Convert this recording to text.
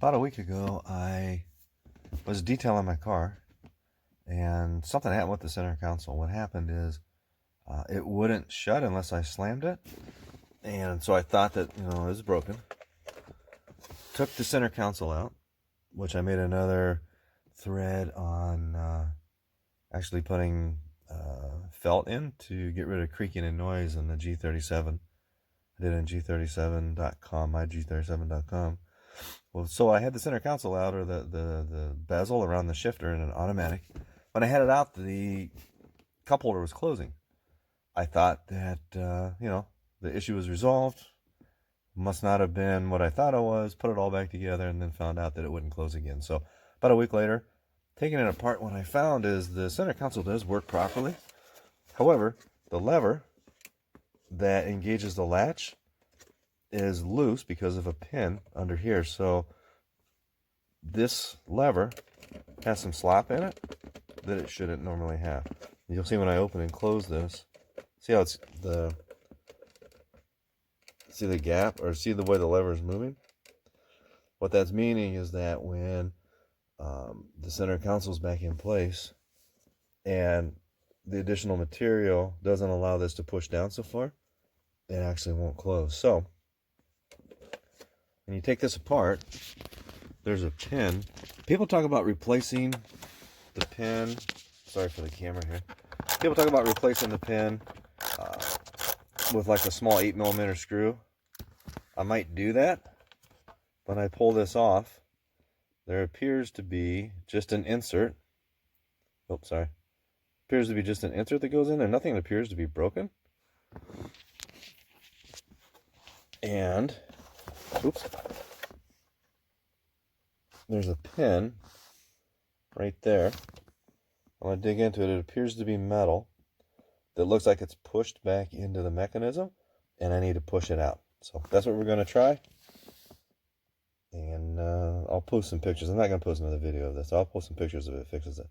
About a week ago, I was detailing my car, and something happened with the center console. What happened is it wouldn't shut unless I slammed it, and so I thought that it was broken. Took the center console out, which I made another thread on actually putting felt in to get rid of creaking and noise in the G37. I did it in G37.com, myG37.com. Well, so I had the center console out, or the bezel around the shifter in an automatic. When I had it out, the cup holder was closing. I thought that, the issue was resolved. Must not have been what I thought it was. Put it all back together and then found out that it wouldn't close again. So about a week later, taking it apart, what I found is the center console does work properly. However, the lever that engages the latch is loose because of a pin under here. So this lever has some slop in it that it shouldn't normally have. You'll see when I open and close this, see how it's see the gap, or see the way the lever is moving? What that's meaning is that when the center console is back in place and the additional material doesn't allow this to push down so far, it actually won't close. So when you take this apart, there's a pin. People talk about replacing the pin. Sorry for the camera here. People talk about replacing the pin with like a small 8mm screw. I might do that. When I pull this off, there appears to be just an insert. Oops, sorry. Appears to be just an insert that goes in there. Nothing appears to be broken. And, oops. There's a pin right there. I'm going to dig into it. It appears to be metal that looks like it's pushed back into the mechanism, and I need to push it out. So that's what we're going to try. And I'll post some pictures. I'm not going to post another video of this. I'll post some pictures if it fixes it.